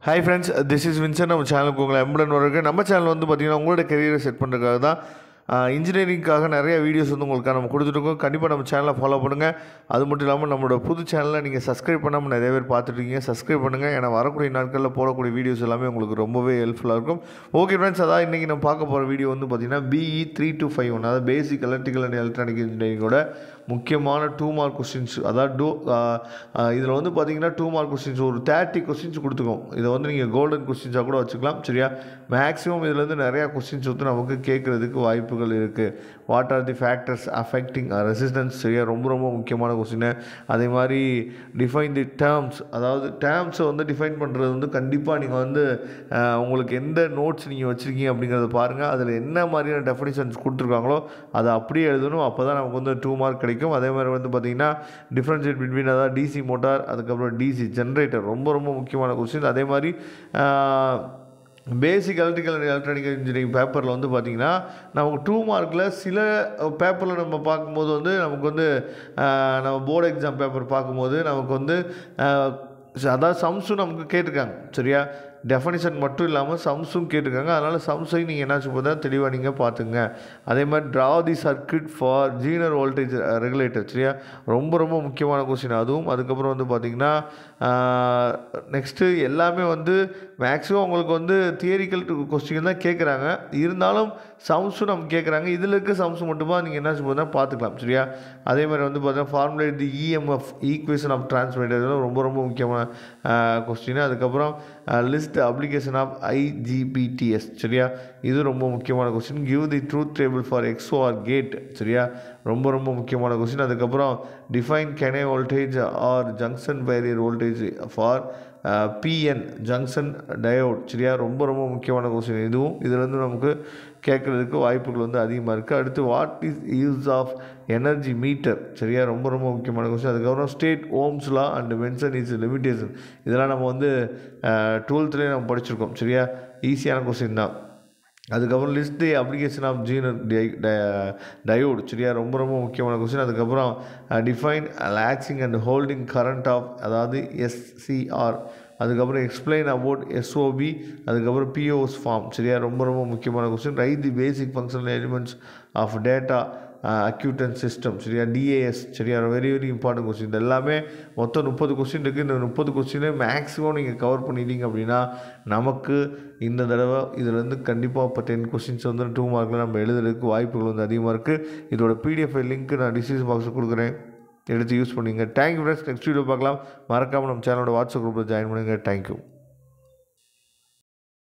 Hi friends, this is Vincent. நம்ம சேனலுக்கு உங்களை எம்புடன் வரக்கு. நம்ம சேனல் வந்து பார்த்தீங்கன்னா உங்களோட கெரியரை செட் பண்ணுறதுக்காக தான் இன்ஜினியரிங்காக நிறைய வீடியோஸ் வந்து உங்களுக்கு நம்ம கொடுத்துருக்கோம். கண்டிப்பாக நம்ம சேனலை ஃபாலோ பண்ணுங்கள். அது மட்டும் இல்லாமல் நம்மளோட புது சேனலை நீங்கள் சப்ஸ்கிரைப் பண்ணாமல் நிறைய பேர் பார்த்துருக்கீங்க. சப்ஸ்கிரைப் பண்ணுங்கள். ஏன்னா வரக்கூடிய நாட்களில் போடக்கூடிய வீடியோஸ் எல்லாமே உங்களுக்கு ரொம்பவே ஹெல்ப்ஃபுல்லாக இருக்கும். ஓகே ஃப்ரெண்ட்ஸ், அதான் இன்றைக்கி நம்ம பார்க்க போகிற வீடியோ வந்து பார்த்திங்கன்னா BE 3251, அதாவது பேசிக் எலக்ட்ரிக்கல் அண்ட் எலக்ட்ரானிக் இன்ஜினியரிங்கோட முக்கியமான 2 மார்க் கொஸ்டின்ஸ். அதாவது இதில் வந்து பார்த்தீங்கன்னா 2 மார்க் கொஸ்டின்ஸ் ஒரு 30 கொஸ்டின்ஸ் கொடுத்துக்கோம். இதை வந்து நீங்கள் கோல்டன் கொஸ்டின்ஸாக கூட வச்சுக்கலாம். சரியா, மேக்ஸிமம் இதுலேருந்து நிறையா கொஸ்டின்ஸ் வந்து நமக்கு கேட்குறதுக்கு வாய்ப்புகள் இருக்குது. What are the factors affecting resistance? சரியா, ரொம்ப ரொம்ப முக்கியமான கொஸ்டின். அதே மாதிரி டிஃபைன் தி டேர்ம்ஸ், அதாவது டேர்ம்ஸை வந்து டிஃபைன் பண்ணுறது வந்து கண்டிப்பாக நீங்கள் வந்து உங்களுக்கு எந்த நோட்ஸ் நீங்கள் வச்சுருக்கீங்க அப்படிங்கிறத பாருங்கள். அதில் என்ன மாதிரியான டெஃபினிஷன்ஸ் கொடுத்துருக்காங்களோ அதை அப்படியே எழுதணும். அப்போ தான் நமக்கு வந்து 2 மார்க் கிடைக்கும். அதே மாதிரி வந்து பார்த்திங்கன்னா டிஃப்ரென்ஷியேட் பிட்வீன், அதாவது டிசி மோட்டார், அதுக்கப்புறம் டிசி ஜென்ரேட்டர், ரொம்ப ரொம்ப முக்கியமான கொஸ்டின். அதே மாதிரி பேசிக் எலக்ட்ரிக்கல் அண்ட் எலக்ட்ரானிக்கல் இன்ஜினியரிங் பேப்பரில் வந்து பார்த்திங்கன்னா நமக்கு 2 மார்க்கில் சில பேப்பரில் நம்ம பார்க்கும்போது வந்து நமக்கு வந்து நம்ம போர்டு எக்ஸாம் பேப்பர் பார்க்கும்போது நமக்கு வந்து அதாவது சம்ஸும் நமக்கு கேட்டிருக்காங்க. சரியா, டெஃபனிஷன் மட்டும் இல்லாமல் சம்ஸும் கேட்டிருக்காங்க. அதனால் சம்ஸை நீங்கள் என்னாச்சு பார்த்தா தெளிவாக நீங்கள் பார்த்துங்க. அதே மாதிரி draw the circuit for Zener voltage regulator. சரியா, ரொம்ப ரொம்ப முக்கியமான கொஸ்டின் அதுவும். அதுக்கப்புறம் வந்து பார்த்திங்கன்னா நெக்ஸ்ட்டு எல்லாமே வந்து மேக்ஸிமம் உங்களுக்கு வந்து தியரிக்கல் கொஸ்டின் தான் கேட்குறாங்க. இருந்தாலும் சம்ஸும் நமக்கு கேட்குறாங்க. இதில் இருக்க சம்ஸ் மட்டுமா நீங்கள் என்னாச்சு பார்த்தா பார்த்துக்கலாம். சரியா, அதே மாதிரி வந்து பார்த்தீங்கன்னா formulate the EMF, equation of transmitter, இதெல்லாம் ரொம்ப ரொம்ப முக்கியமான கொஸ்டின். அதுக்கப்புறம் லிஸ்ட் அப்ளிகேஷன் ஆஃப் IGBTS. சரியா, இது ரொம்ப முக்கியமான question. Give the truth table for XOR gate. சரியா, ரொம்ப ரொம்ப முக்கியமான கொஸ்டின். அதுக்கப்புறம் define knee voltage or junction barrier voltage for PN junction diode. சரியா, ரொம்ப ரொம்ப முக்கியமான கொஸ்டின் இதுவும். இதில் வந்து நமக்கு கேட்குறதுக்கு வாய்ப்புகள் வந்து அதிகமாக இருக்குது. அடுத்து what is use of energy meter. சரியா, ரொம்ப ரொம்ப முக்கியமான கொஸ்டின். அதுக்கப்புறம் state Ohm's law and mention is limitation. இதெல்லாம் நம்ம வந்து 12th நம்ம படிச்சிருக்கோம். சரியா, ஈஸியான கொஸ்டின் தான். அதுக்கப்புறம் list the application of zener diode. சரியா, ரொம்ப ரொம்ப முக்கியமான கொஸ்டின். அதுக்கப்புறம் define latching and holding current of, அதாவது SCR. அதுக்கப்புறம் எக்ஸ்பிளைன் அபவுட் SOB. அதுக்கப்புறம் POS ஃபார்ம். சரியா, ரொம்ப ரொம்ப முக்கியமான question. Write the basic functional elements of data acquisition system. சரியா, DAS. சரியா, வெரி வெரி இம்பார்ட்டன்ட் கொஸ்டின். இது எல்லாமே மொத்தம் 30 கொஸ்டின் இருக்குது. இந்த 30 கொஸ்டினே மேக்ஸிமம் நீங்கள் கவர் பண்ணிட்டீங்க அப்படின்னா நமக்கு இந்த தடவை இதிலேருந்து கண்டிப்பாக இப்போ 10 கொஸ்டின்ஸ் வந்து 2 மார்க்கில் நம்ம எழுதுறதுக்கு வாய்ப்புகள் வந்து அதிகமாக இருக்குது. இதோட PDF லிங்க் நான் டிஸ்கிரிப்ஷன் பாக்ஸில் கொடுக்குறேன், எடுத்து யூஸ் பண்ணுங்க. Thank you friends. நெக்ஸ்ட் வீடியோ பார்க்கலாம். மறக்காமல் நம்ம சேனலோட வாட்ஸ்அப் குரூப்பில் ஜாயின் பண்ணுங்கள். தேங்க்யூ.